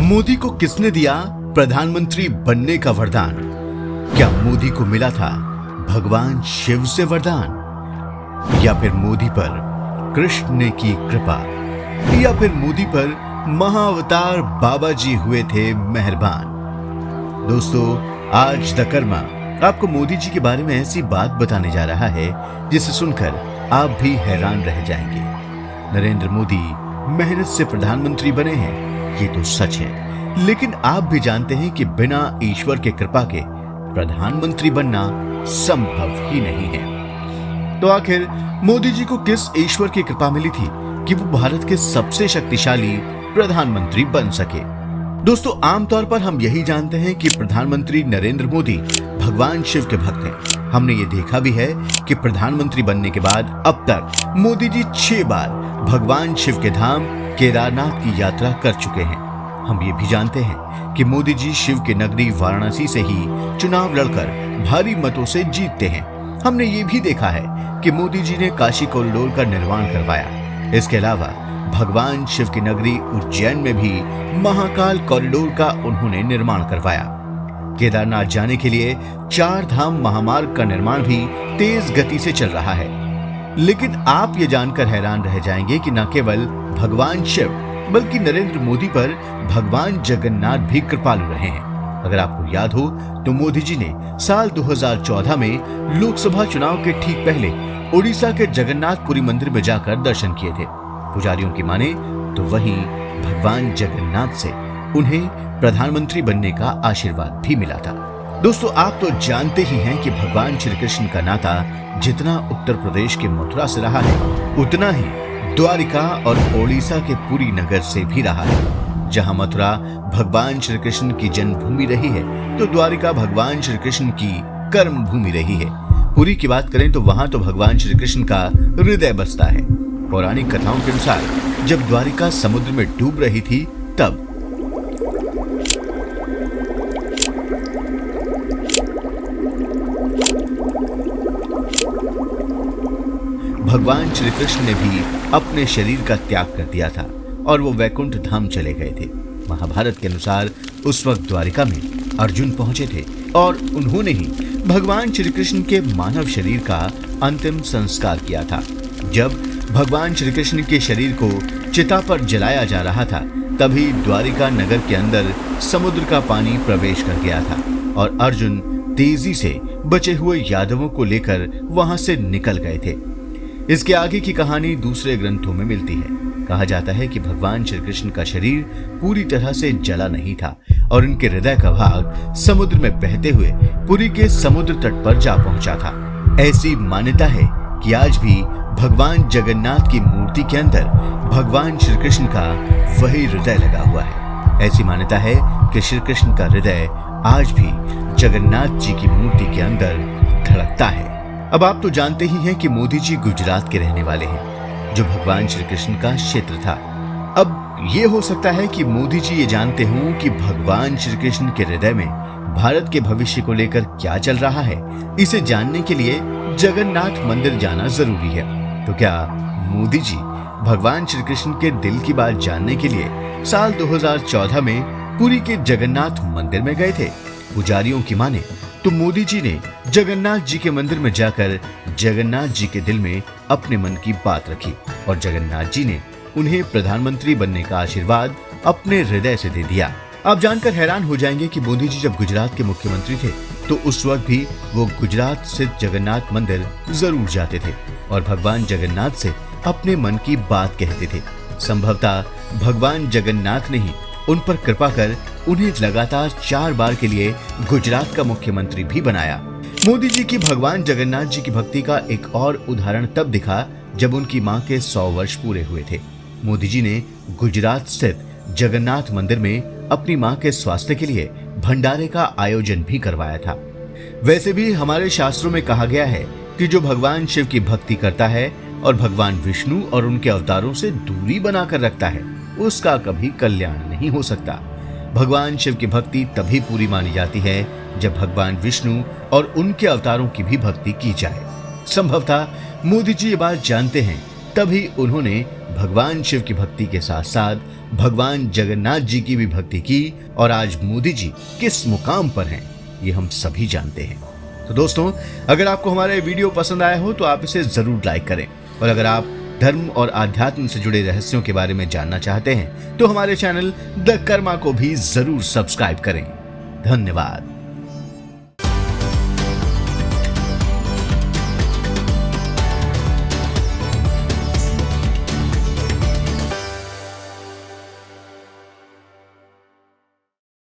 मोदी को किसने दिया प्रधानमंत्री बनने का वरदान? क्या मोदी को मिला था भगवान शिव से वरदान, या फिर मोदी पर कृष्ण ने की कृपा, या फिर मोदी पर महाअवतार बाबा जी हुए थे मेहरबान? दोस्तों, आज द कर्मा आपको मोदी जी के बारे में ऐसी बात बताने जा रहा है जिसे सुनकर आप भी हैरान रह जाएंगे। नरेंद्र मोदी मेहनत से प्रधानमंत्री बने हैं, ये तो सच है, लेकिन आप भी जानते हैं कि बिना ईश्वर के कृपा के प्रधानमंत्री बनना संभव ही नहीं है। तो आखिर मोदी जी को किस ईश्वर की कृपा मिली थी कि वो भारत के सबसे शक्तिशाली प्रधानमंत्री बन सके? दोस्तों, आमतौर पर हम यही जानते हैं कि प्रधानमंत्री नरेंद्र मोदी भगवान शिव के भक्त हैं। हमने ये देखा भी है कि प्रधानमंत्री बनने के बाद अब तक मोदी जी 6 बार भगवान शिव के धाम केदारनाथ की यात्रा कर चुके हैं। हम ये भी जानते हैं कि मोदी जी शिव के नगरी वाराणसी से ही चुनाव लड़कर भारी मतों से जीतते हैं। हमने ये भी देखा है कि मोदी जी ने काशी कॉरिडोर का निर्माण करवाया। इसके अलावा भगवान शिव की नगरी उज्जैन में भी महाकाल कॉरिडोर का उन्होंने निर्माण करवाया। केदारनाथ जाने के लिए 4 धाम महामार्ग का निर्माण भी तेज गति से चल रहा है। लेकिन आप ये जानकर हैरान रह जाएंगे कि न केवल भगवान शिव बल्कि नरेंद्र मोदी पर भगवान जगन्नाथ भी कृपालु रहे हैं। अगर आपको याद हो तो मोदी जी ने साल 2014 में लोकसभा चुनाव के ठीक पहले ओडिशा के जगन्नाथपुरी मंदिर में जाकर दर्शन किए थे। पुजारियों की माने तो वहीं भगवान जगन्नाथ से उन्हें प्रधानमंत्री बनने का आशीर्वाद भी मिला था। दोस्तों, आप तो जानते ही हैं कि भगवान श्री कृष्ण का नाता जितना उत्तर प्रदेश के मथुरा से रहा है, उतना ही द्वारिका और ओडिशा के पुरी नगर से भी रहा है। जहां मथुरा भगवान श्री कृष्ण की जन्मभूमि रही है, तो द्वारिका भगवान श्री कृष्ण की कर्म भूमि रही है। पुरी की बात करें तो वहां तो भगवान श्री कृष्ण का हृदय बसता है। पौराणिक कथाओं के अनुसार जब द्वारिका समुद्र में डूब रही थी, तब भगवान श्री कृष्ण ने भी अपने शरीर का त्याग कर दिया था और वो वैकुंठ धाम चले गए थे। महाभारत के अनुसार उस वक्त द्वारिका में अर्जुन पहुंचे थे और उन्होंने ही भगवान श्री कृष्ण के मानव शरीर का अंतिम संस्कार किया था। जब भगवान श्री कृष्ण के शरीर को चिता पर जलाया जा रहा था, तभी द्वारिका नगर के अंदर समुद्र का पानी प्रवेश कर गया था और अर्जुन तेजी से बचे हुए यादवों को लेकर वहां से निकल गए थे। इसके आगे की कहानी दूसरे ग्रंथों में मिलती है। कहा जाता है कि भगवान श्री कृष्ण का शरीर पूरी तरह से जला नहीं था और उनके हृदय का भाग समुद्र में बहते हुए पुरी के समुद्र तट पर जा पहुंचा था। ऐसी मान्यता है कि आज भी भगवान जगन्नाथ की मूर्ति के अंदर भगवान श्री कृष्ण का वही हृदय लगा हुआ है। ऐसी मान्यता है कि श्री कृष्ण का हृदय आज भी जगन्नाथ जी की मूर्ति के अंदर धड़कता है। अब आप तो जानते ही हैं कि मोदी जी गुजरात के रहने वाले हैं, जो भगवान श्री कृष्ण का क्षेत्र था। अब ये हो सकता है कि मोदी जी ये जानते हों कि भगवान श्री कृष्ण के हृदय में भारत के भविष्य को लेकर क्या चल रहा है। इसे जानने के लिए जगन्नाथ मंदिर जाना जरूरी है। तो क्या मोदी जी भगवान श्री कृष्ण के दिल की बात जानने के लिए साल 2014 में पुरी के जगन्नाथ मंदिर में गए थे? पुजारियों की माने तो मोदी जी ने जगन्नाथ जी के मंदिर में जाकर जगन्नाथ जी के दिल में अपने मन की बात रखी और जगन्नाथ जी ने उन्हें प्रधानमंत्री बनने का आशीर्वाद अपने हृदय से दे दिया। आप जानकर हैरान हो जाएंगे कि मोदी जी जब गुजरात के मुख्यमंत्री थे तो उस वक्त भी वो गुजरात स्थित जगन्नाथ मंदिर जरूर जाते थे और भगवान जगन्नाथ से अपने मन की बात कहते थे। संभवतः भगवान जगन्नाथ ने ही उन पर कृपा कर उन्हें लगातार 4 बार के लिए गुजरात का मुख्यमंत्री भी बनाया। मोदी जी की भगवान जगन्नाथ जी की भक्ति का एक और उदाहरण तब दिखा जब उनकी मां के 100 वर्ष पूरे हुए थे। मोदी जी ने गुजरात स्थित जगन्नाथ मंदिर में अपनी मां के स्वास्थ्य के लिए भंडारे का आयोजन भी करवाया था। वैसे भी हमारे शास्त्रों में कहा गया है कि जो भगवान शिव की भक्ति करता है और भगवान विष्णु और उनके अवतारों से दूरी बनाकर रखता है, उसका कभी कल्याण नहीं हो सकता। भगवान शिव की भक्ति तभी पूरी मानी जाती है जब भगवान विष्णु और उनके अवतारों की भी भक्ति की जाए। संभवतः मोदी जी ये बात जानते हैं तभी उन्होंने भगवान शिव की भक्ति के साथ साथ भगवान जगन्नाथ जी की भी भक्ति की और आज मोदी जी किस मुकाम पर हैं ये हम सभी जानते हैं। तो दोस्तों, अगर आपको हमारा ये वीडियो पसंद आया हो तो आप इसे जरूर लाइक करें, और अगर आप धर्म और आध्यात्म से जुड़े रहस्यों के बारे में जानना चाहते हैं तो हमारे चैनल द कर्मा को भी जरूर सब्सक्राइब करें। धन्यवाद।